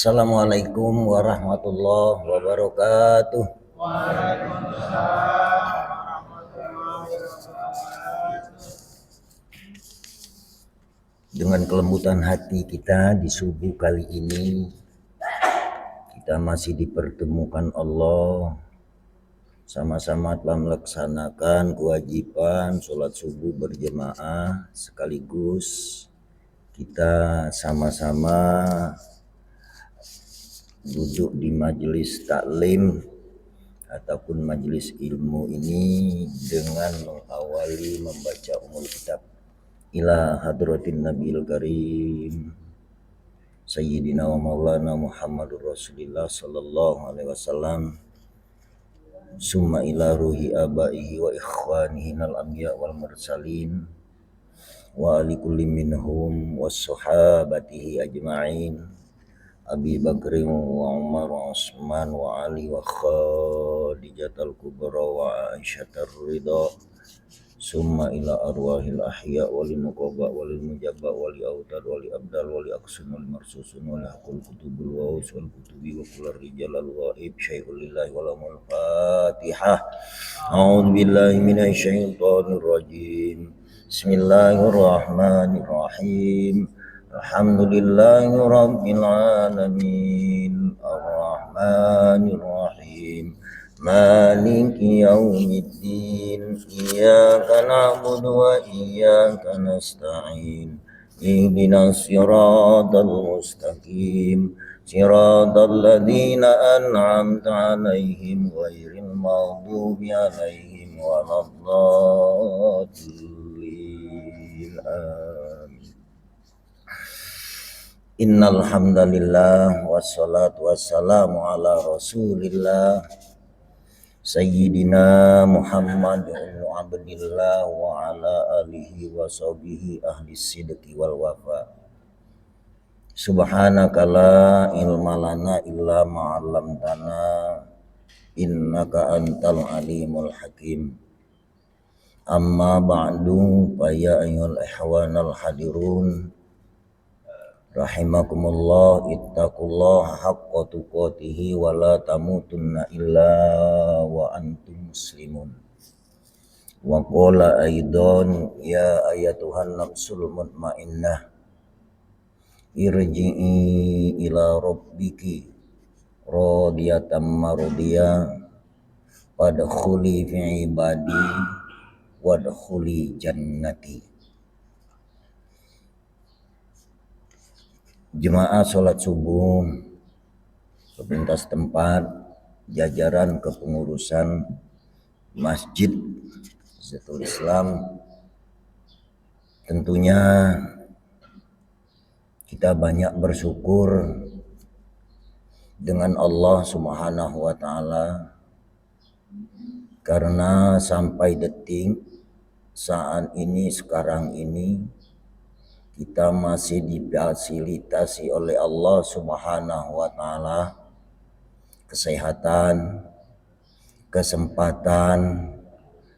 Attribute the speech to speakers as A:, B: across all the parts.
A: Assalamualaikum warahmatullahi wabarakatuh. Dengan kelembutan hati kita di subuh kali ini, kita masih dipertemukan Allah, sama-sama telah melaksanakan kewajiban sholat subuh berjemaah, sekaligus kita sama-sama duduk di majelis taklim ataupun majelis ilmu ini dengan mengawali membaca umul kitab ila hadratin nabiyil karim sayyidina wa maulana Muhammadur Rasulillah sallallahu alaihi wasallam, summa ila ruhi abaihi wa ikhwanihi al anbiya wal mursalin wa ali kulli minhum was sahabatihi ajma'in Abi Bakri wa Umar wa Utsman wa Ali wa Khadijatul Kubra wa Aisyah Ridha, summa ila arwahil ahya wal nuqaba wal mujabba wal autad wal abdal wal aqsun wal marsusun wal aqul kutubul waus wal kutubi wa kullu rijal al ghaib syai'ul lillahi wal fatihah. A'udzu billahi minasy syaithanir rajim. Bismillahirrahmanirrahim. Alhamdulillahi rabbil alamin arrahmanir rahim maliki yaumiddin iyyaka na'budu wa iyyaka nasta'in ihdinas siratal mustaqim siratal ladzina an'amta 'alaihim ghairil maghdubi 'alaihim waladdallin. Innal hamdalillah wassalatu wassalamu ala Rasulillah Sayyidina Muhammad ibn Abdillah wa ala alihi wa sahbihi ahli sidqi wal wafa. Subhanaka la ilma lana illa ma 'allamtana innaka antal alimul hakim. Amma ba'du, fa ya ayyuhal ikhwanal hadirun rahimakumullah, ittaqullaha haqqa tuqatih wa la tamutunna illa wa antum muslimun. Wa qala aidan ya ayatuhan nafsul mutmainnah irji'i ila rabbiki radiyatan mardiyah wadkhuli fi ibadi wadkhuli jannati. Jemaah sholat subuh pemerintah setempat, jajaran kepengurusan Masjid Zatul Islam, tentunya kita banyak bersyukur dengan Allah Subhanahu wa taala karena sampai detik saat ini, sekarang ini, kita masih difasilitasi oleh Allah Subhanahu wa taala kesehatan, kesempatan,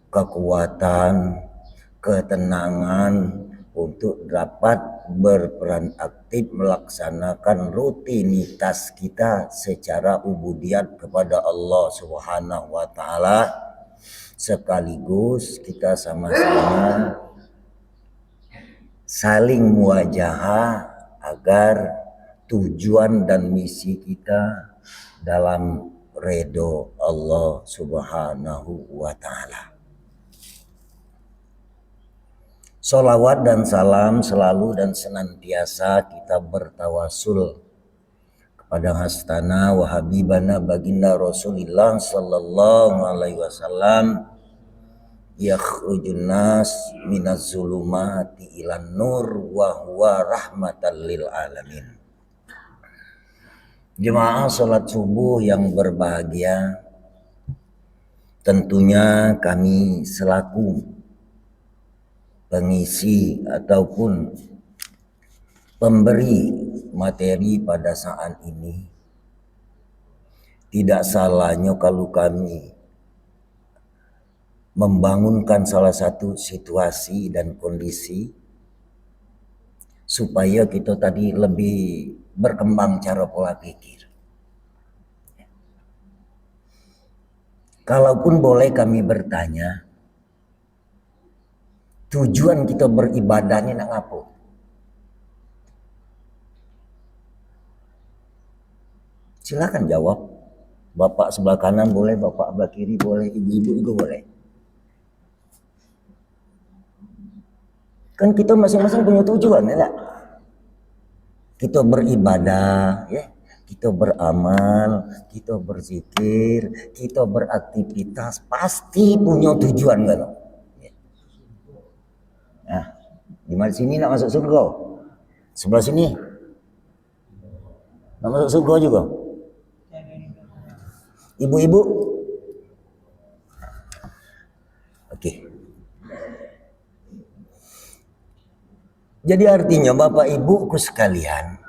A: kekuatan, ketenangan untuk dapat berperan aktif melaksanakan rutinitas kita secara ubudiyat kepada Allah Subhanahu wa taala, sekaligus kita sama-sama saling muwajahah agar tujuan dan misi kita dalam ridho Allah Subhanahu wa taala. Salawat dan salam selalu dan senantiasa kita bertawasul kepada hastana wa habibana baginda Rasulullah sallallahu alaihi wasallam, yakhrujun nas minaz zulumati ilan nur wa huwa rahmatan lil alamin. Jemaah salat subuh yang berbahagia, tentunya kami selaku pengisi ataupun pemberi materi pada saat ini, tidak salahnya kalau kami membangunkan salah satu situasi dan kondisi supaya kita tadi lebih berkembang cara pola pikir. Kalaupun boleh kami bertanya, tujuan kita beribadah ini nak apa? Silakan jawab. Bapak sebelah kanan boleh, bapak sebelah kiri boleh, ibu-ibu juga boleh. Kan kita masing-masing punya tujuan, ya? Kita beribadah, ya. Kita beramal, kita berzikir, kita beraktivitas, pasti punya tujuan kan? Nah, di mana sini nak masuk surga? Sebelah sini nak masuk surga juga. Ibu-ibu, oke. Jadi artinya Bapak Ibuku sekalian,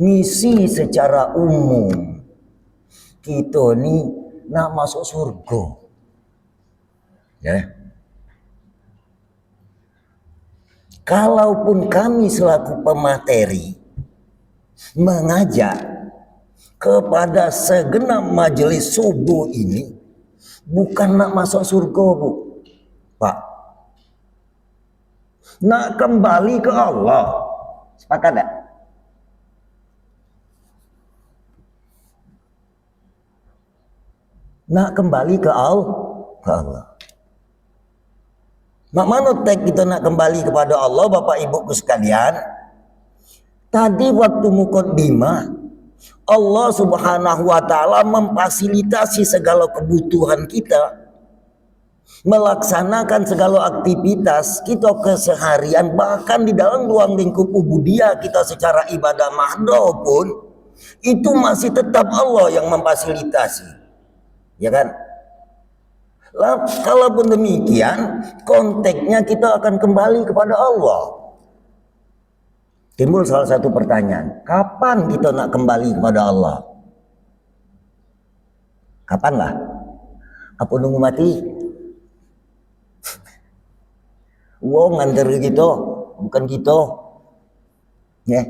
A: misi secara umum kita ni nak masuk surga, ya. Kalaupun kami selaku pemateri mengajak kepada segenap majelis subuh ini, bukan nak masuk surga, Bu, Pak, nak kembali ke Allah. Sepakat tak? Nak kembali ke Allah. Mak mana tag kita nak kembali kepada Allah, Bapak Ibuku sekalian? Tadi waktu mukadimah, Allah Subhanahu wa taala memfasilitasi segala kebutuhan kita, melaksanakan segala aktivitas kita keseharian, bahkan di dalam ruang lingkup ubudiyah kita secara ibadah mahdoh pun itu masih tetap Allah yang memfasilitasi, ya kan? Lah, kalaupun demikian, konteksnya kita akan kembali kepada Allah. Timbul salah satu pertanyaan, kapan kita nak kembali kepada Allah? Kapan lah? Apa nunggu mati? Wong nganter gitu, bukan gitu. Ya.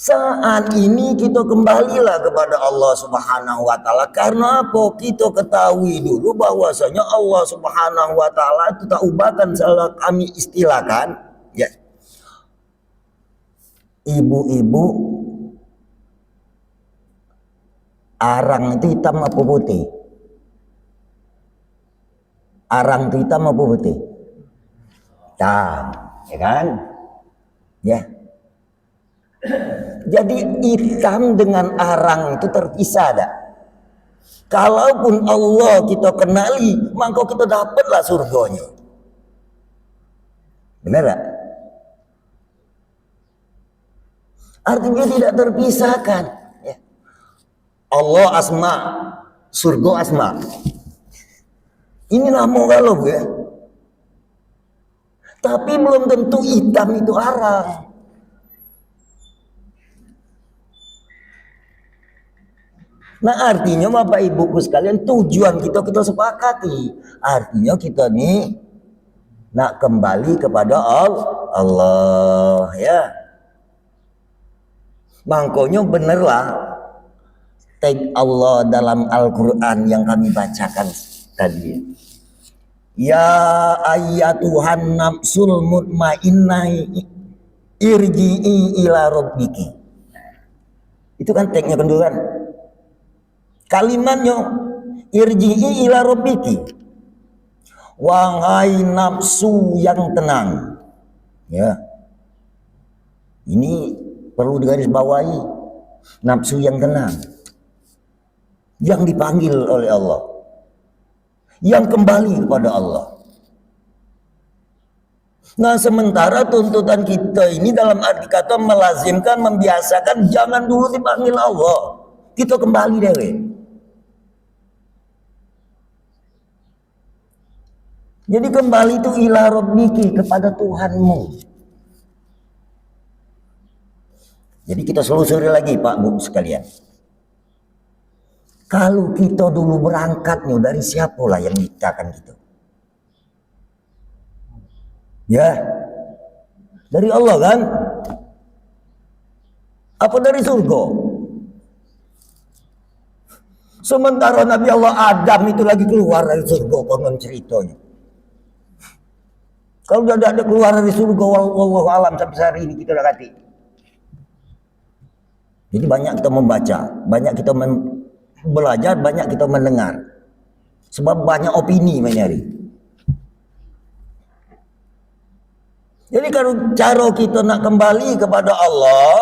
A: Saat ini kita kembalilah kepada Allah Subhanahu wa taala. Karena apa? Kita ketahui dulu bahwasanya Allah Subhanahu wa taala itu tak ubahkan, salah kami istilahkan, ya. Ibu-ibu, arang itu hitam apa putih? Arang itu hitam apa putih? Hitam, ya kan? Ya. Jadi hitam dengan arang itu terpisah dah. Kalaupun Allah kita kenali, maka kita dapatlah surganya. Benar tak? Artinya tidak terpisahkan. Ya. Allah asma, surga asma. Ini nama kalau ya. Tapi belum tentu hitam itu arang. Nah artinya Bapak Ibuku sekalian, tujuan kita sepakati. Artinya kita nih nak kembali kepada Allah, ya. Makanya benerlah tag Allah dalam Al-Quran yang kami bacakan tadi. Ya ayyatuhan nafsul mutmainnah irji'i ila rabbiki. Itu kan tagnya kenduran. Kalimatnya irji'i ila rabbiki, wahai nafsu yang tenang, ya. Ini perlu digarisbawahi, nafsu yang tenang, yang dipanggil oleh Allah, yang kembali kepada Allah. Nah sementara tuntutan kita ini dalam arti kata melazimkan, membiasakan jangan dulu dipanggil Allah, kita kembali dewe. Jadi kembali itu ila rabbiki, kepada Tuhanmu. Jadi kita selusuri lagi Pak Bu sekalian. Kalau kita dulu berangkatnya dari siapalah yang menciptakan kita? Ya, dari Allah kan? Apa dari surga? Sementara Nabi Allah Adam itu lagi keluar dari surga, konon ceritanya. Kalau udah ada keluar dari surga, wallahu alam sampai hari ini kita udah kati. Jadi banyak kita membaca, banyak kita belajar, banyak kita mendengar. Sebab banyak opini menyari. Jadi kalau cara kita nak kembali kepada Allah,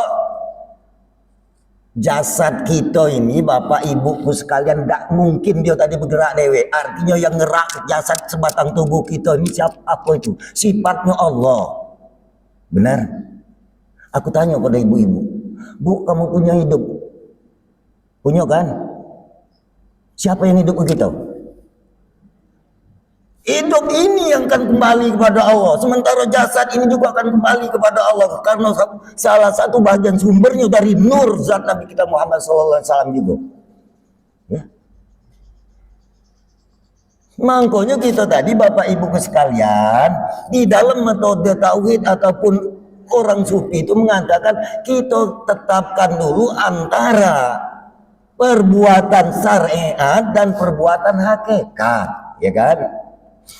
A: jasad kita ini, bapak ibuku sekalian, tak mungkin dia tadi bergerak dewe. Artinya yang ngerak jasad sebatang tubuh kita ini siapa? Apa itu? Sifatnya Allah. Benar? Aku tanya pada ibu-ibu, Bu, kamu punya hidup? Punya kan? Siapa yang hidup ke kita? Hidup ini yang akan kembali kepada Allah. Sementara jasad ini juga akan kembali kepada Allah. Karena salah satu bagian sumbernya dari nur zat Nabi kita Muhammad SAW juga. Ya. Makanya kita tadi Bapak Ibu sekalian, di dalam metode tauhid ataupun orang sufi itu mengatakan kita tetapkan dulu antara perbuatan syariat dan perbuatan hakikat, ya kan?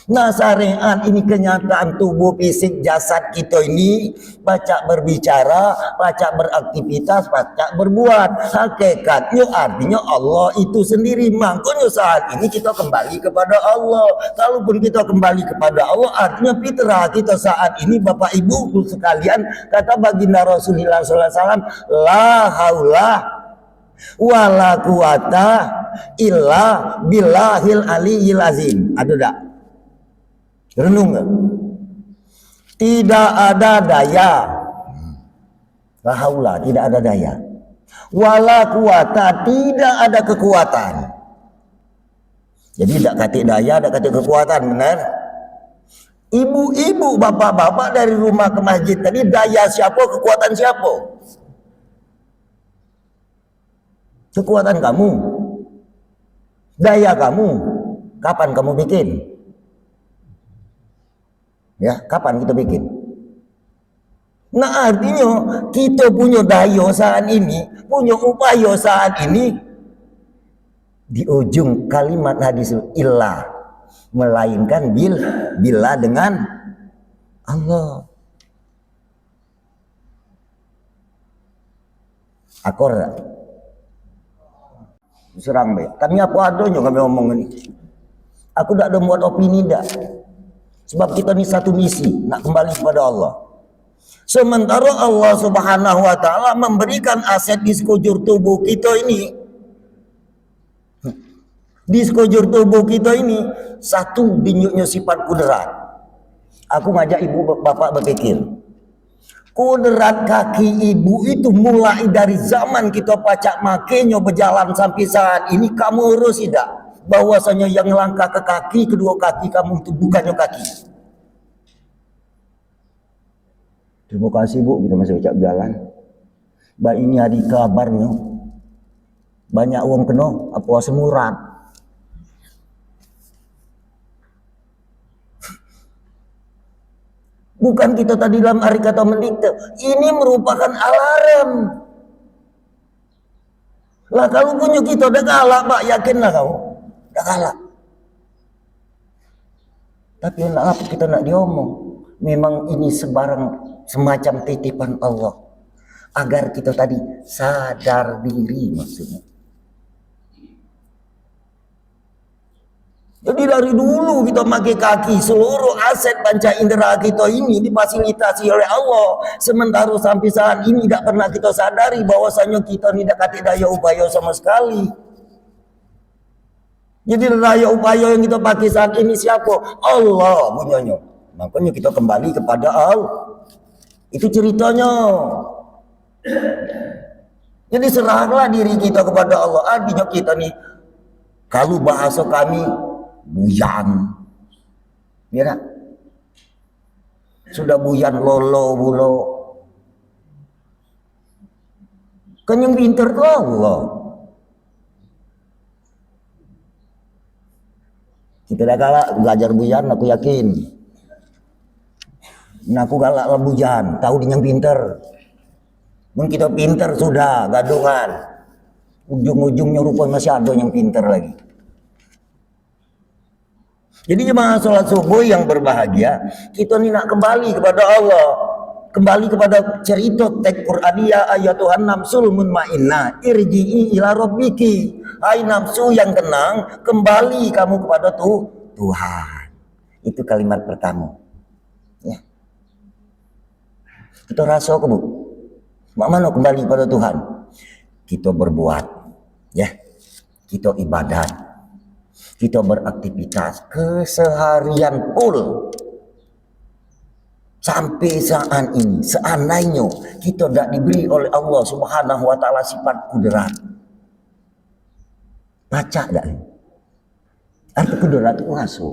A: Nah, syariat ini kenyataan tubuh fisik jasad kita ini, baca berbicara, baca beraktivitas, baca berbuat. Hakikatnya artinya Allah itu sendiri. Makanya saat ini kita kembali kepada Allah. Kalaupun kita kembali kepada Allah, artinya fitrah kita saat ini, Bapak Ibu sekalian, kata baginda Rasulullah SAW, la haula wala quwata illa billahil aliyil azim. Ada tak? Renung gak? Tidak ada daya. La haula, tidak ada daya. Wala quwata, tidak ada kekuatan. Jadi tidak kata daya, tidak kata kekuatan, benar? Ibu-ibu, bapak-bapak dari rumah ke masjid tadi, daya siapa, kekuatan siapa? Kekuatan kamu, daya kamu. Kapan kamu bikin? Ya, kapan kita bikin? Nah, artinya kita punya daya saat ini, punya upaya saat ini. Di ujung kalimat hadis illah, melainkan bila dengan Allah. Akor serang be. Kami apa adanya kami ngomong ini. Aku tidak ada buat opini dah. Sebab kita ni satu misi, nak kembali kepada Allah. Sementara Allah Subhanahu wa taala memberikan aset di sekujur tubuh kita ini. Di sekujur tubuh kita ini satu dinyuknya sifat kudrat. Aku ngajak ibu bapak berpikir. Kudrat kaki ibu itu mulai dari zaman kita pacak makenya berjalan sampai saat ini, kamu urus tidak? Bahwasanya yang langkah ke kaki, kedua kaki kamu itu bukannya kaki. Terima kasih Bu, kita masih ucap jalan. Bah ini hari kabarnya banyak uang kena apa semurat. Bukan kita tadi dalam hari kata mendikte, ini merupakan alarm. Lah kalau punya kita udah kalah Pak, yakinlah kamu. Udah kalah. Tapi apa kita nak diomong? Memang ini semacam titipan Allah. Agar kita tadi sadar diri maksudnya. Jadi dari dulu kita pakai kaki, seluruh aset panca indera kita ini difasilitasi oleh Allah. Sementara sampai saat ini tidak pernah kita sadari bahwasanya kita tidak ada daya upaya sama sekali. Jadi daya upaya yang kita pakai saat ini siapa? Allah punyanya. Makanya kita kembali kepada Allah. Itu ceritanya. Jadi serahlah diri kita kepada Allah. Artinya kita nih, kalau bahasa kami buyan, ya, sudah buyan lolo bulo. Kan yang pintar tuh Allah. Kita dah kalah belajar buyan, aku yakin. Nah, aku galak lembujan, tahu dia yang pinter. Mungkin kita pinter sudah, gadungan. Ujung-ujungnya rupanya masih ada yang pinter lagi. Jadi jemaah sholat subuh yang berbahagia, kita ini nak kembali kepada Allah. Kembali kepada cerita teks Qur'aniyah ayatuhan nafsul munmainnah irji'i ila rabbiki. Hai nafsu yang tenang, kembali kamu kepada Tuhan. Itu kalimat pertama. Ya. Kita rasa ke Bu, mana kembali pada Tuhan? Kita berbuat, ya, kita ibadat, kita beraktivitas keseharian full. Sampai saat ini, seandainya kita tidak diberi oleh Allah Subhanahu wa Ta'ala sifat kudrat, baca tak? Arti kudrat itu kuasa.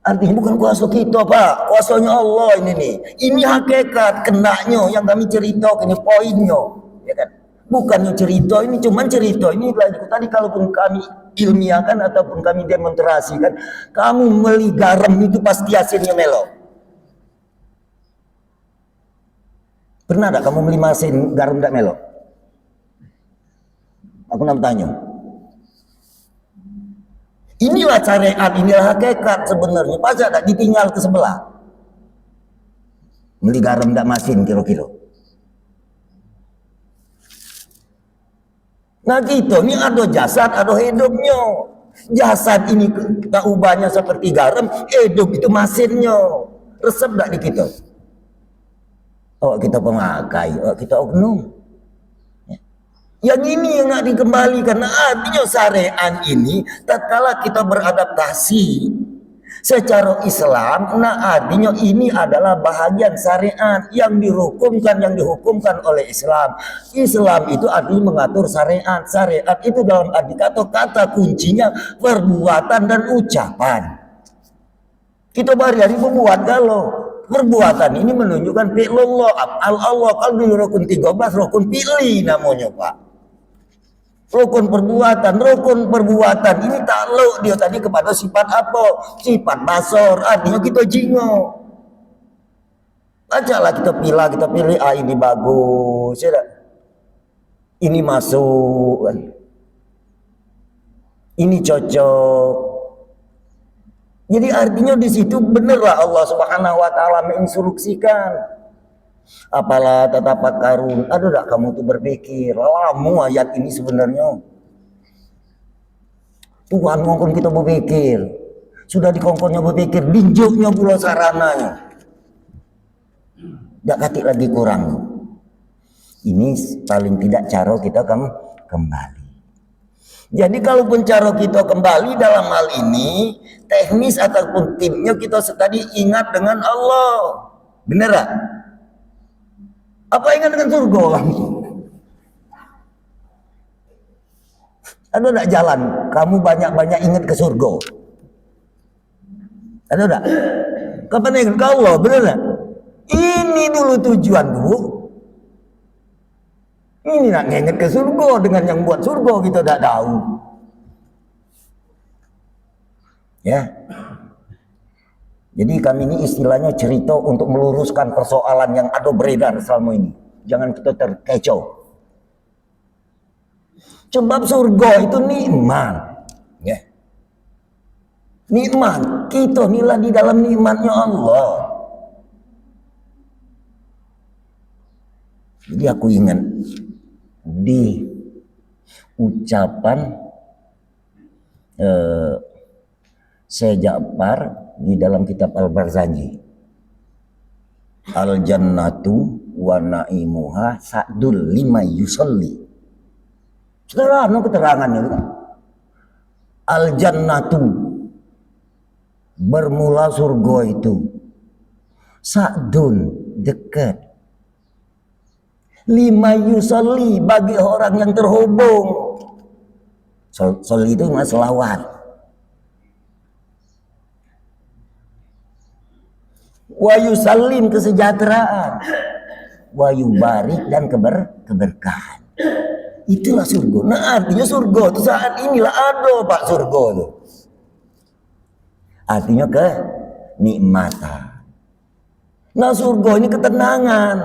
A: Artinya bukan kuasa kita, Pak. Kuasanya Allah ini nih. Ini hakikat kendaknya yang kami cerita, ini poinnya, ya kan? Bukannya cerita, ini cuman cerita. Ini tadi kalaupun kami ilmiahkan ataupun kami demonstrasikan, kamu meli garam itu pasti hasilnya melo. Pernah tak kamu beli mesin garam tak melo? Aku nak bertanya. Inilah syariat, inilah hakikat sebenarnya. Pasal tak ditinggal ke sebelah. Beli garam tak masin kilo-kilo. Nah gitu, ini ada jasad, ada hidupnya. Jasad ini tak ubahnya seperti garam, hidup itu masinnya. Resep tak di kita? Oh kita pemakai, oh kita oknum. Yang ini yang nak dikembalikan. Nah, artinya syariat ini tatkala kita beradaptasi secara Islam, nah artinya ini adalah bahagian syariat yang dihukumkan oleh Islam. Islam itu artinya mengatur syariat. Syariat itu dalam arti kata kuncinya perbuatan dan ucapan. Kita hari-hari membuat galau. Perbuatan ini menunjukkan fi'lullah, af'al Allah. Kalau di rukun 13 rukun fi'li namanya, Pak. Rukun perbuatan ini takluk dia tadi kepada sifat apa? Sifat basor, artinya kita jingo. Bacalah kita pilih, ini bagus, ya tak? Ini masuk, ini cocok. Jadi artinya di situ benerlah Allah Subhanahu wa Ta'ala menginstruksikan. Apalah tatafakkarun, ada tak kamu tuh berpikir lama ayat ini sebenarnya Tuhan ngongkon kita berpikir, sudah dikongkonnya berpikir, binjuknya pula sarananya tak katik lagi kurang. Ini paling tidak cara kita kembali. Jadi kalaupun cara kita kembali dalam hal ini teknis ataupun timnya, kita tadi ingat dengan Allah, bener tak? Apa ingat dengan surga? Ada tak jalan? Kamu banyak-banyak ingat ke surga? Ada tak? Kapan ingat ke Allah? Benar tak? Ini dulu tujuan dulu. Ini nak ingat ke surga dengan yang buat surga kita tak tahu. Ya. Jadi kami ini istilahnya cerita untuk meluruskan persoalan yang ada beredar selama ini. Jangan kita terkecoh. Sebab surga itu nikmat. Ya. Nikmat. Kita inilah di dalam nikmatnya Allah. Jadi aku ingat di ucapan Syekh Ja'far di dalam kitab Al-Barzanji, al-jannatu wa na'imuha sa'dul lima yusalli. Sederhana keterangannya kan? Al-jannatu, bermula surga itu, sa'dun, dekat, lima yusalli, bagi orang yang terhubung. Soli itu selawat. Wa yusallim, kesejahteraan, wa yubarik, dan keberkahan. Itulah surga. Nah artinya surga itu saat inilah ada Pak surga itu. Artinya kenikmatan. Nah surga ini ketenangan.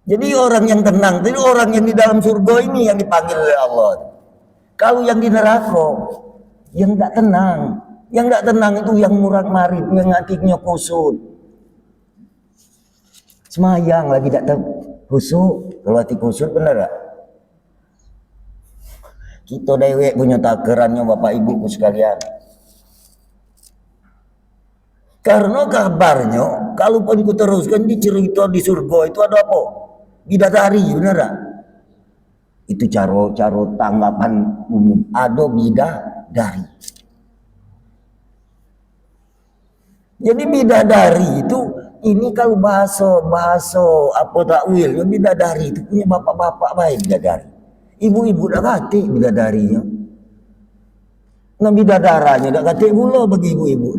A: Jadi orang yang tenang, jadi orang yang di dalam surga ini yang dipanggil oleh Allah. Kalau yang di neraka, yang tidak tenang. Yang tidak tenang itu yang murah marit, yang hatinya kusut. Semayang lagi tidak kusut. Kalau hati kusut benar tak? Kita dewek punya takarannya Bapak Ibu sekalian. Karena kabarnya, kalaupun ku teruskan di cerita di surga itu ada apa? Bidadari, benar tak? Itu cara tanggapan umum. Ada bidadari. Jadi bidadari itu, ini kalau bahasa apa takwil, bidadari itu punya bapak-bapak baik bidadari. Ibu-ibu dah kata bidadarinya. Nah bidadaranya dah kata pula bagi ibu-ibu.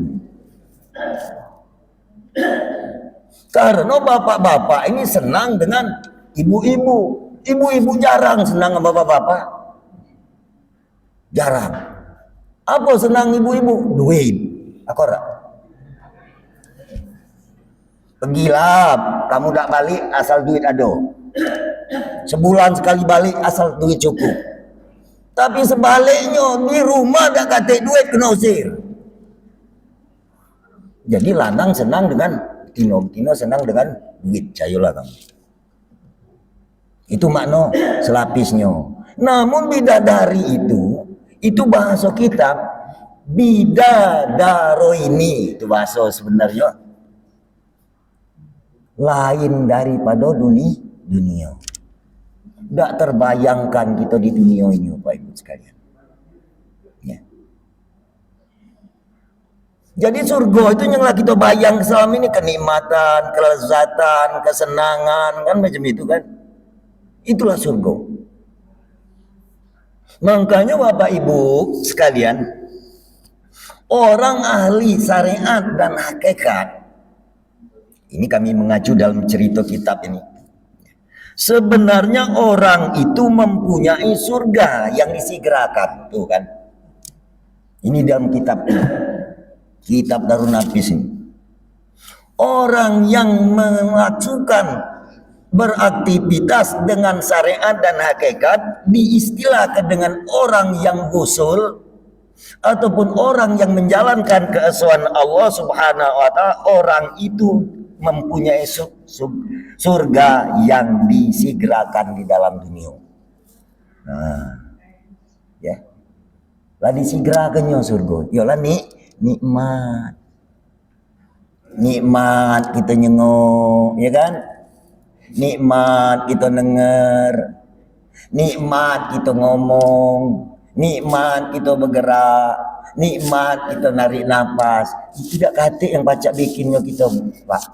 A: Karena bapak-bapak ini senang dengan ibu-ibu. Ibu-ibu jarang senang sama bapak-bapak. Jarang. Apa senang ibu-ibu? Duit. Aku ora. Pergilah, kamu tak balik asal duit ada. Sebulan sekali balik asal duit cukup. Tapi sebaliknya di rumah tak kata duit kena usir. Jadi lanang senang dengan Tino senang dengan duit. Cayolah kamu. Itu makna selapisnya. Namun bidadari itu bahasa kitab bidadaro ini, itu bahasa sebenarnya lain daripada dunia. Tidak terbayangkan kita di dunia ini Bapak Ibu sekalian. Ya. Jadi surga itu yang kita bayang selama ini kenikmatan, kelezatan, kesenangan, kan macam itu kan. Itulah surga. Makanya Bapak Ibu sekalian, orang ahli syariat dan hakikat, ini kami mengacu dalam cerita kitab ini. Sebenarnya orang itu mempunyai surga yang disegerakan, tuh kan. Ini dalam kitab ini. Kitab Darun Nafis ini. Orang yang melakukan beraktivitas dengan syariat dan hakikat diistilahkan dengan orang yang husul ataupun orang yang menjalankan keesaan Allah Subhanahu wa taala. Orang itu mempunyai surga yang disegerakan di dalam dunia. Nah, ya. Lah disegerakannya surga. Yalah nikmat kita nyengok, ya kan? Nikmat kita denger, nikmat kita ngomong, nikmat kita bergerak, nikmat kita narik nafas. Tidak kata yang baca bikinnya kita, Pak.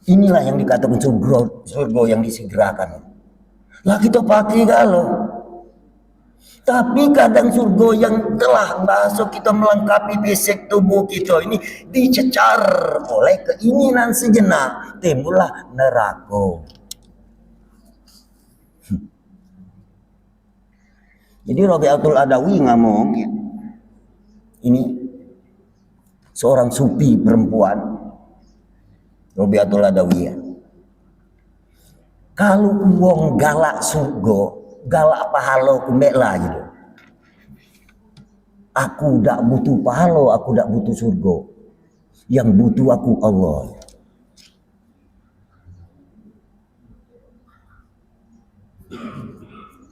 A: Inilah yang dikatakan surga yang disegerakan. Lah kita pakai galau. Tapi kadang surga yang telah masuk kita melengkapi fisik tubuh kita ini dicecar oleh keinginan sejenak, timbullah neraka. Jadi Rabi'atul Adawi ngomong, ini seorang sufi perempuan, Rabi'atul Adawi, kalau wong galak surga, galak pahala kumbek lah gitu. Aku tak butuh pahala, aku tak butuh surga. Yang butuh aku Allah.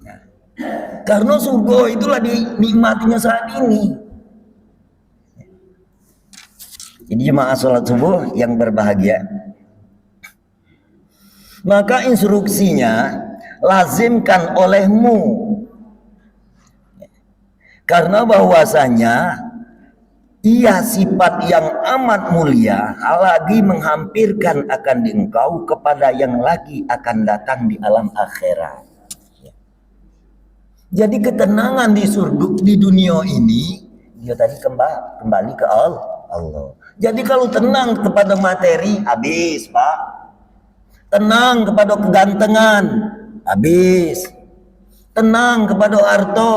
A: Nah, karena surga itulah dinikmatinya saat ini. Jadi jemaah sholat subuh yang berbahagia, maka instruksinya lazimkan olehmu, karena bahwasanya ia sifat yang amat mulia, lagi menghampirkan akan di engkau kepada yang lagi akan datang di alam akhirat. Jadi ketenangan di surga di dunia ini dia tadi kembali ke Allah. Jadi kalau tenang kepada materi habis, Pak. Tenang kepada kegantengan habis. Tenang kepada harta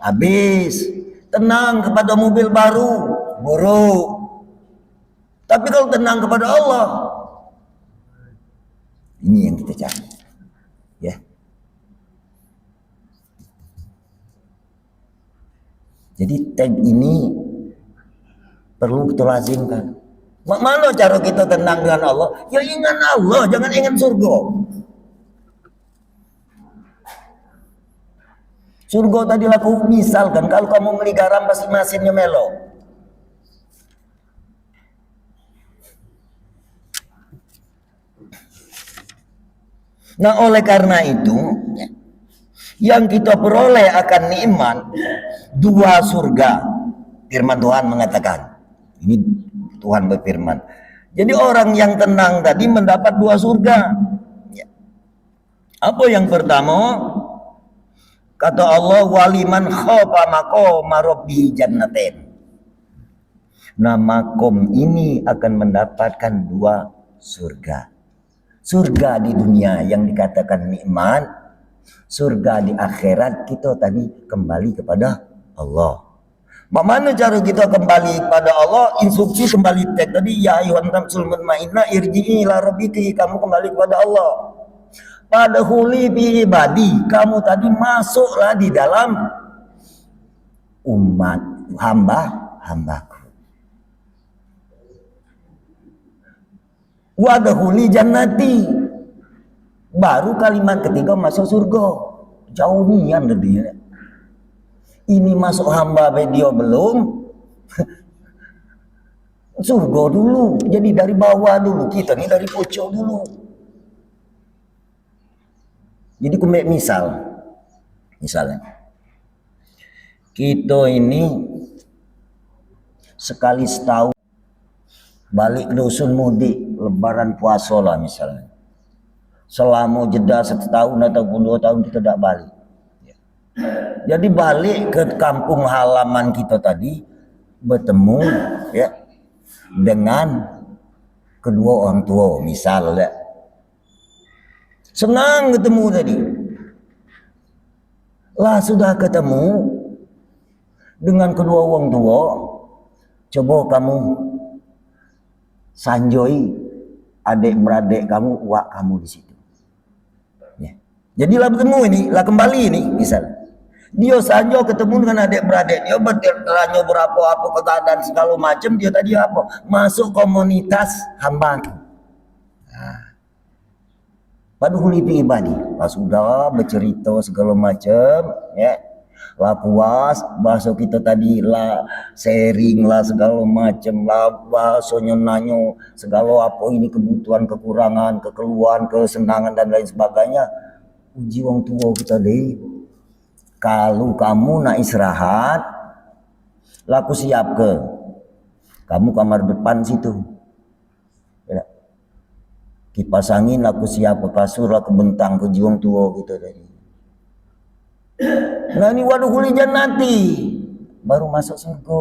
A: habis. Tenang kepada mobil baru buruk. Tapi kalau tenang kepada Allah, ini yang kita cari. Ya. Jadi tag ini perlu kita lazimkan. Mana cara kita tenang dengan Allah? Ya ingat Allah, jangan ingat surga. Surga tadi laku misalkan kalau kamu beli garam pasti mesinnya melo. Nah oleh karena itu yang kita peroleh akan nikmat dua surga. Firman Tuhan mengatakan, ini Tuhan berfirman. Jadi orang yang tenang tadi mendapat dua surga. Apa yang pertama? Kata Allah, waliman khafa maqama rabbih jannatain. Nah makom ini akan mendapatkan dua surga. Surga di dunia yang dikatakan nikmat, surga di akhirat kita tadi kembali kepada Allah. Bagaimana cara kita kembali kepada Allah? Instruksi kembali tadi, ya ayuhan nafsul mutmainnah irji'i ila rabbiki, kamu kembali kepada Allah. Pada huli bi ibadi, kamu tadi masuklah di dalam umat hambaku. Wadahuli jannati, baru kalimat ketiga masuk surga. Jauh nian dia. Ini masuk hamba dia belum. Surga dulu. Jadi dari bawah dulu, kita nih dari pucuk dulu. Jadi kumek misalnya kita ini sekali setahun balik ke dusun mudik lebaran puasa lah misalnya, selama jeda setahun ataupun 2 tahun kita tidak balik. Jadi balik ke kampung halaman kita tadi bertemu ya dengan kedua orang tua misalnya, senang ketemu tadi. Lah sudah ketemu dengan kedua orang tua, coba kamu sanjoi adik-beradik kamu, wak kamu di situ. Ya. Jadilah bertemu ini, lah kembali ini, misal. Dia sanjo ketemu dengan adik-beradik, dia bertanya berapa apa keadaan segala macam, dia tadi apa? Masuk komunitas hamba. Nah. Padahal ibadi, pas sudah bercerita segala macam, ya, lah puas, bahasa kita tadi lah sharing lah segala macam, lah bahasanya nanyo segala apa ini kebutuhan, kekurangan, kekeluhan, kesenangan dan lain sebagainya. Uji wong tua kita deh. Kalau kamu nak istirahat, lah aku siap ke, kamu kamar depan situ. Ya. Kipas angin aku siap ke kasur lah, ke bentang ke jiwang tua gitu tadi. Nah ini waduh huli jannati, baru masuk surga.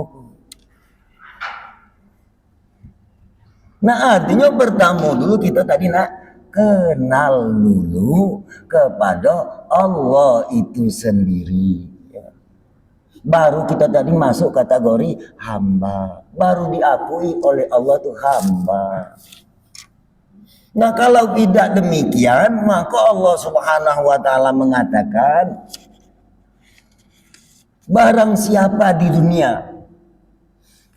A: Nah artinya pertama dulu kita tadi nak kenal dulu kepada Allah itu sendiri. Baru kita tadi masuk kategori hamba, baru diakui oleh Allah tuh hamba. Nah kalau tidak demikian, maka Allah Subhanahu wa ta'ala mengatakan, barang siapa di dunia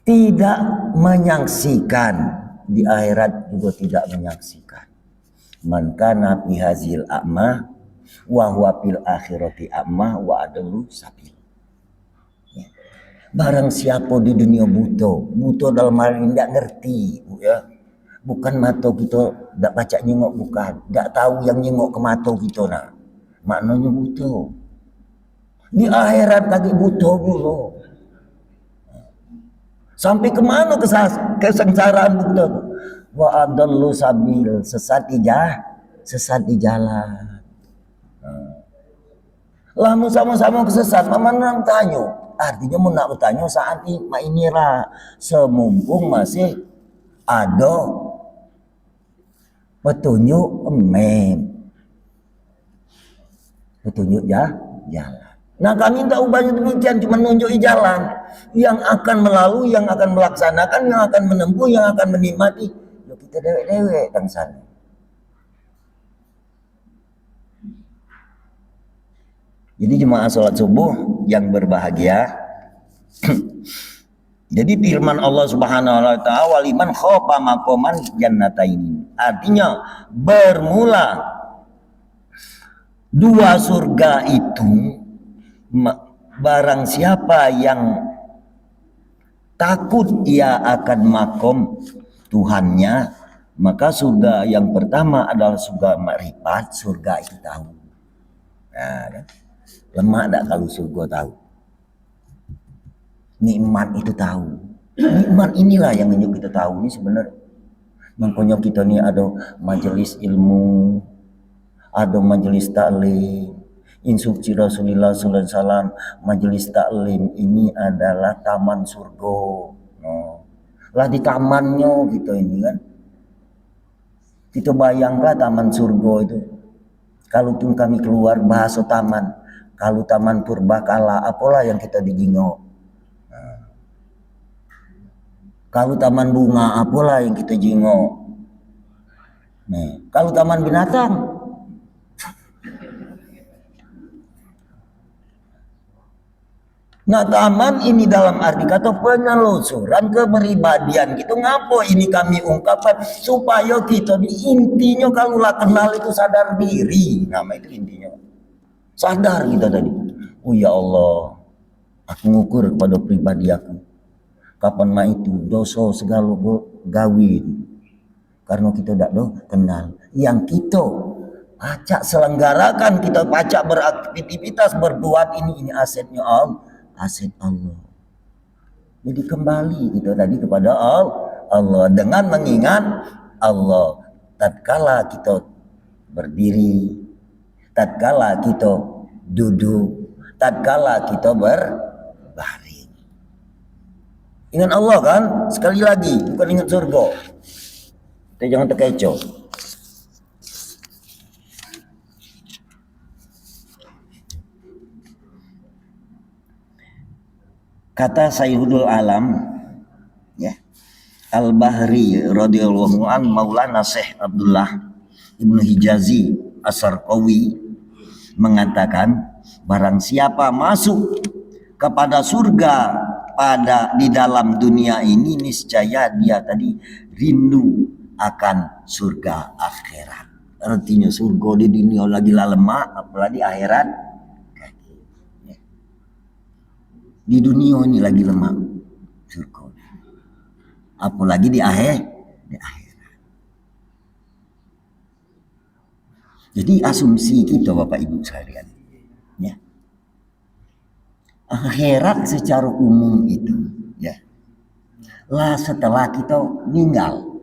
A: tidak menyaksikan, di akhirat juga tidak menyaksikan. Man kana fi hazil a'ma wa huwa fil akhirati a'ma wa adallu sabil. Barang siapa di dunia buta dalam hal ini tidak ngerti, ya. Bukan mata kita tidak baca nyengok, bukan, tidak tahu yang nyengok ke mata kita nak. Maknanya buta. Di akhirat lagi buta dulu. Sampai kemana kesengsaraan buta? Wa adallu sabil, sesat di jalan. Lah sama-sama kesesat, mana tanya? Artinya mau nak bertanya saat ini lah, semumpung masih ada petunjuk jalan. Nah kami tak ubahnya demikian, cuma nunjuki jalan yang akan melalui, yang akan melaksanakan, yang akan menempuh, yang akan menikmati. Ya kita dewek-dewek kan sana. Jadi jemaah sholat subuh yang berbahagia. Jadi firman Allah Subhanahu wa taala, waliman khofa maqaman jannataini. Artinya bermula dua surga itu, barang siapa yang takut ia akan makom Tuhannya, maka surga yang pertama adalah surga makrifat, surga itu tahu. Nah, kan? Lemah tak kalau surga tahu. Nikmat itu tahu. Nikmat inilah yang kita tahu ini sebenarnya. Makanya kita ni ada majelis ilmu, ada majelis taklim, instruksi Rasulullah sallallahu alaihi wasallam. Majelis taklim ini adalah taman surga. Oh. Lah di tamannya kita ini kan. Kita bayangkan taman surga itu. Kalau pun kami keluar bahasa taman, kalau taman purbakala apalah yang kita dijingok. Nah. Kalau taman bunga apalah yang kita jingok. Nah, kalau taman binatang, nah taman ini dalam arti kata penelusuran kepribadian gitu. Ngapo ini kami ungkapkan supaya kita di intinya kalau lah kenal itu sadar diri. Nama itu intinya. Sadar kita tadi. Oh ya Allah, aku ngukur kepada pribadi aku. Kapan mah itu dosa segala gawi. Karena kita tidak kenal. Yang kita pacak selenggarakan, kita pacak beraktivitas berbuat ini asetnya Allah. Aset Allah. Jadi kembali kita tadi kepada Allah dengan mengingat Allah. Tatkala kita berdiri, tatkala kita duduk, tatkala kita berbaring. Ingat Allah kan? Sekali lagi, bukan ingat surga. Kita jangan terkecoh. Kata Sayyidul Alam ya, Al-Bahri radhiyallahu an Maulana Syekh Abdullah Ibnu Hijazi As-Sarqawi mengatakan, barang siapa masuk kepada surga di dalam dunia ini, niscaya dia tadi rindu akan surga akhirat. Artinya surga di dunia lagi lemah, apalagi akhirat. Di dunia ini lagi lemah surga, apalagi di akhirat. Jadi asumsi kita Bapak Ibu sekalian ya, akhirat secara umum itu ya lah setelah kita meninggal.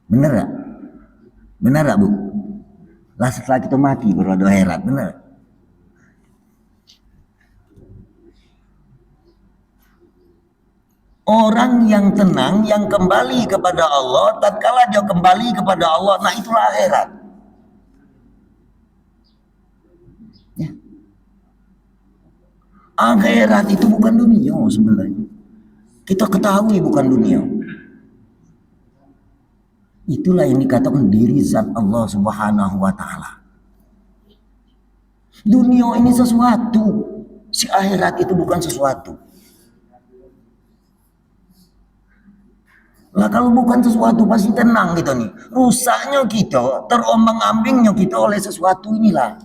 A: Bener gak? Bener gak Bu? Lah setelah kita mati baru ada akhirat, bener? Orang yang tenang, yang kembali kepada Allah, tatkala dia kembali kepada Allah, nah itulah akhirat. Ya. Akhirat itu bukan dunia sebenarnya. Kita ketahui bukan dunia. Itulah yang dikatakan diri zat Allah Subhanahu wa taala. Dunia ini sesuatu, si akhirat itu bukan sesuatu. Nah kalau bukan sesuatu pasti tenang kita nih. Rusaknya kita, terombang-ambingnya kita oleh sesuatu inilah.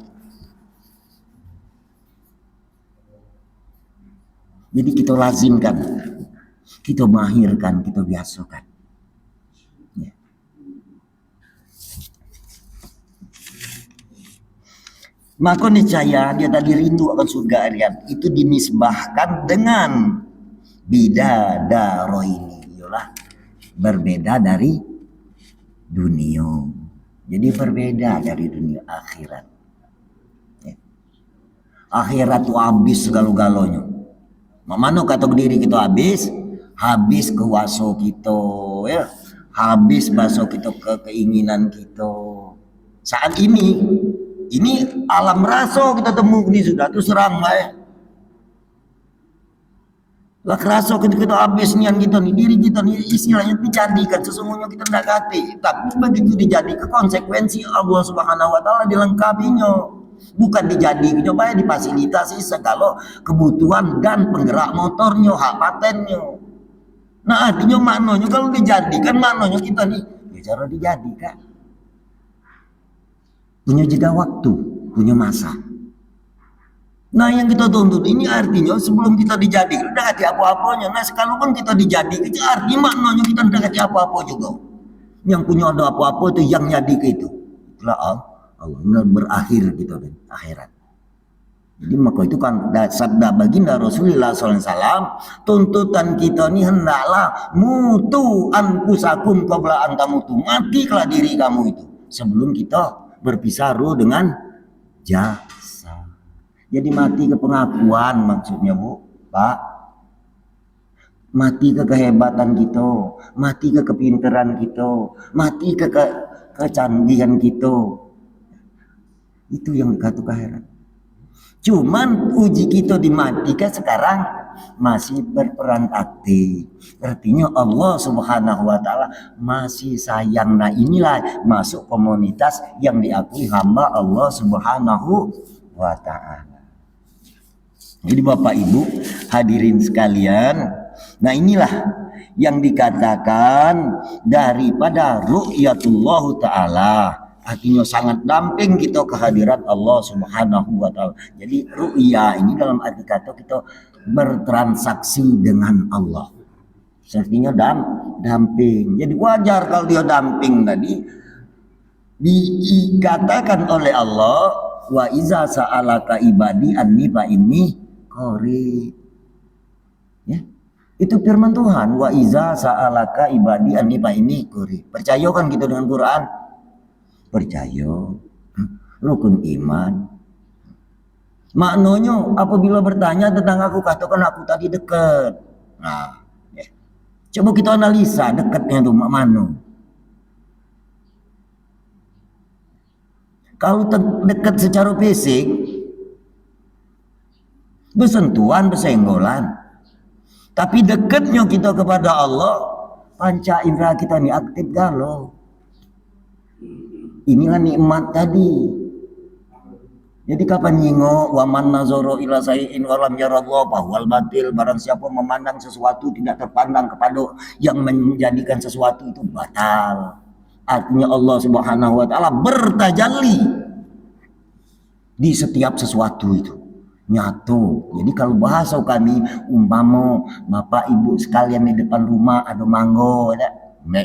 A: Jadi kita lazimkan, kita mahirkan, kita biasakan. Ya. Maka niscaya dia tadi rindu akan surga akhirat itu dinisbahkan dengan bidadaro ini. Yalah, berbeda dari dunia. Jadi berbeda dari dunia akhirat. Ya. Akhirat itu habis segala-galanya. Mana kata diri kita habis kuasa kita, ya. Habis bahasa kita keinginan kita. Saat ini Ini alam raso kita temu ini sudah tuh serang lah. Lah kerasa kita habis nian kita nih, diri kita nih istilahnya dijadikan sesungguhnya kita tidak kati, tapi begitu dijadikan konsekuensi Allah Subhanahu Wa Taala dilengkapinya, bukan dijadikan coba difasilitasi segala kebutuhan dan penggerak motornya, hak patennya. Nah artinya maknanya kalau dijadikan maknanya kita nih ya cara dijadikan punya jeda waktu, punya masa. Nah yang kita tuntut ini artinya sebelum kita dijadikan tidak ada apa-apanya. Nah sekalipun kita dijadikan itu artinya maknanya kita tidak ada apa-apa juga. Yang punya ada apa-apa itu yang jadi itu. Itulah Allah berakhir kita gitu, akhirat. Jadi maka itu kan sabda baginda Rasulullah SAW, tuntutan kita ini hendaklah mutu anfusakum qabla antamutu, matilah diri kamu itu sebelum kita berpisah ruh dengan jasa. Jadi mati ke pengakuan maksudnya Bu, Pak. Mati ke kehebatan kita, mati ke kepintaran kita, mati ke kecanggihan kita. Itu yang dikatakan akhirat. Cuman uji kita dimatikan sekarang masih berperan aktif. Artinya Allah Subhanahu Wa Taala masih sayang. Nah inilah masuk komunitas yang diakui hamba Allah Subhanahu Wa Taala. Jadi Bapak Ibu hadirin sekalian, nah inilah yang dikatakan daripada ru'yatullah ta'ala, artinya sangat damping kita kehadirat Allah Subhanahu Wa Ta'ala. Jadi ru'ya ini dalam arti kata kita bertransaksi dengan Allah, artinya damping. Jadi wajar kalau dia damping tadi dikatakan oleh Allah, wa iza sa'alaka ibadi anni fa inni qarib. Ya, itu firman Tuhan, wa iza sa'alaka ibadi anni fa inni qarib. Percaya kan kita dengan Quran? Percaya. Rukun iman. Maknanya apabila bertanya tentang aku, katakan aku tadi dekat. Nah, ya. Coba kita analisa dekatnya itu mana? Kalau dekat secara fisik, bersentuhan, bersenggolan. Tapi dekatnya kita kepada Allah, panca indera kita ini aktif galau. Inilah nikmat tadi. Jadi kapan nyingo waman nazoro ila sayin walam yaradullah bahwal batil, barang siapa memandang sesuatu tidak terpandang kepada yang menjadikan sesuatu itu batal. Artinya Allah Subhanahu Wa Taala bertajalli di setiap sesuatu itu nyatu. Jadi kalau bahasa kami umpama Bapak Ibu sekalian di depan rumah ada manggo, ada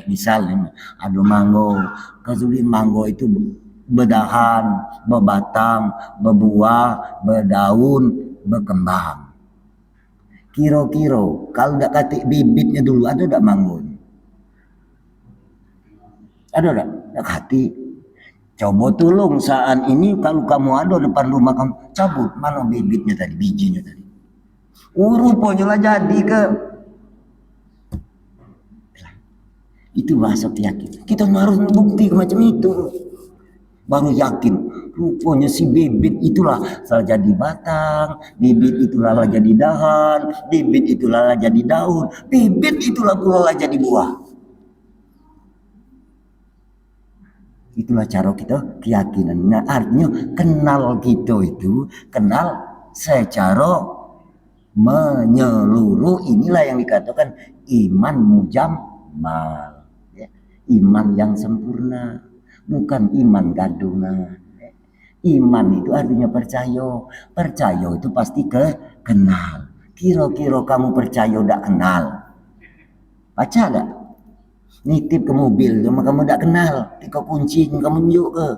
A: misalnya ada manggo, kemudian manggo itu berdahan, berbatang, berbuah, berdaun, berkembang. Kira-kira kalau tidak katik bibitnya dulu ada tak manggo? Ada tak? Tak katik. Coba tolong saat ini kalau kamu ada depan rumah kamu, cabut mana bibitnya tadi, bijinya tadi. Rupanya lah jadi ke. Itu bahasa keyakinan. Kita harus bukti macam itu. Baru yakin. Rupanya si bibit itulah salah jadi batang, bibit itulah lah jadi dahan, bibit itulah lah jadi daun, bibit itulah pula lah jadi buah. Itulah cara kita keyakinan. Nah artinya kenal kita itu kenal secara menyeluruh. Inilah yang dikatakan iman mujammal, ya. Iman yang sempurna, bukan iman gadungan. Iman itu artinya percaya. Percaya itu pasti kenal. Kira-kira kamu percaya udah kenal? Baca gak? Nitip ke mobil, cuma kamu tak kenal, tika kunci kamu tunjuk ke?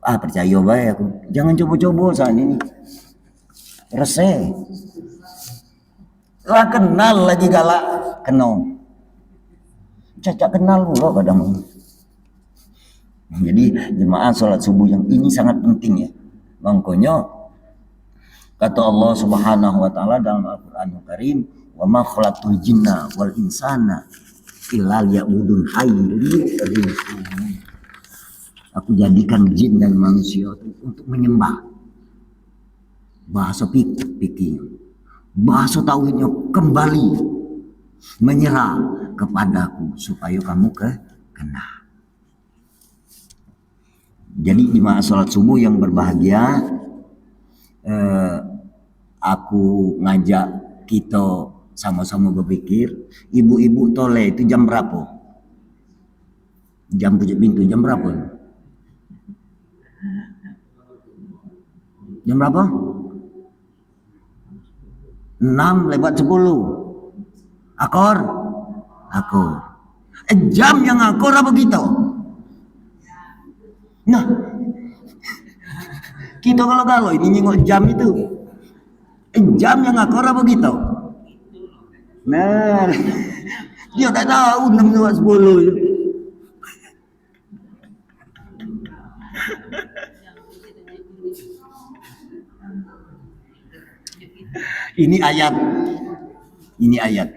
A: Percaya baik aku. Jangan coba-coba saat ini. Reseh. Lah kenal lagi galak kenal. Cacak kenal pula kadang. Jadi jemaah sholat subuh yang ini sangat penting ya. Makanya kata Allah Subhanahu Wa Taala dalam Al-Quranul Karim, wa ma khalaqtul jinna wal insana illa liya'budun hayy. Aku jadikan jin dan manusia untuk menyembah. Bahasa fikih, bahasa tauhidnya kembali menyerah kepadaku supaya kamu kena. Jadi jemaah sholat subuh yang berbahagia, aku ngajak kita sama-sama berpikir, ibu-ibu tole itu jam berapa? Jam pucuk pintu jam berapa? Jam berapa? 6:10. Akor? Akor. Jam yang akor apa gitu? Nah, kita kalau ini nyengok jam itu. Jam yang akor apa gitu? Nah, dia tak tahu 6:10 itu. Ini ayat. Ini ayat.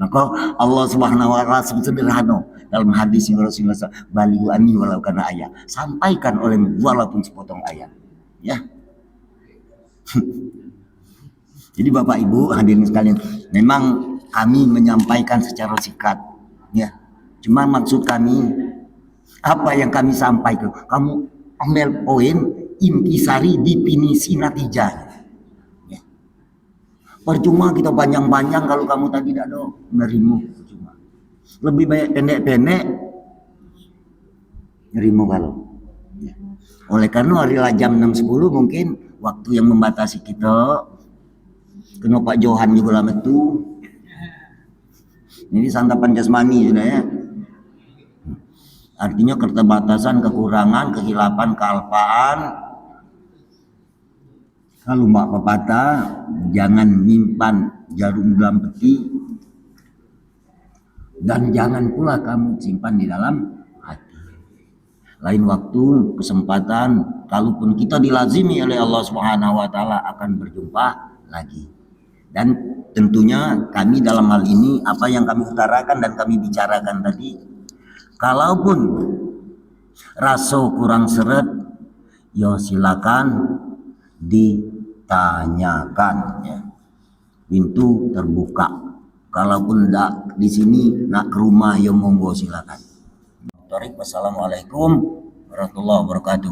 A: Maka Allah Subhanahu wa taala sederhana dalam hadis yang Rasulullah SAW, baligu anni walau kana ayat. Sampaikan oleh walaupun sepotong ayat. Ya. Jadi Bapak Ibu hadirin sekalian, memang kami menyampaikan secara singkat. Ya. Cuma maksud kami apa yang kami sampaikan, kamu ambil poin, intisari, definisi, natijah. Percuma kita panjang-panjang kalau kamu tadi tidak ada nerimu. Percuma. Lebih baik pendek-pendek nerimu kalau. Ya. Oleh karena hari jam 6.10 mungkin waktu yang membatasi kita. Kena Pak Johan juga lama itu. Ini santapan jasmani sudah ya. Artinya keterbatasan, kekurangan, kehilapan, kealpaan. Kalau mak pepatah, jangan nyimpan jarum dalam peti dan jangan pula kamu simpan di dalam hati. Lain waktu, kesempatan, kalaupun kita dilazimi oleh Allah Subhanahu wa taala akan berjumpa lagi. Dan tentunya kami dalam hal ini apa yang kami utarakan dan kami bicarakan tadi, kalaupun rasa kurang seret, ya silakan ditanyakan ya. Pintu terbuka. Kalaupun tidak di sini nak ke rumah ya monggo silakan. Wassalamualaikum warahmatullahi wabarakatuh.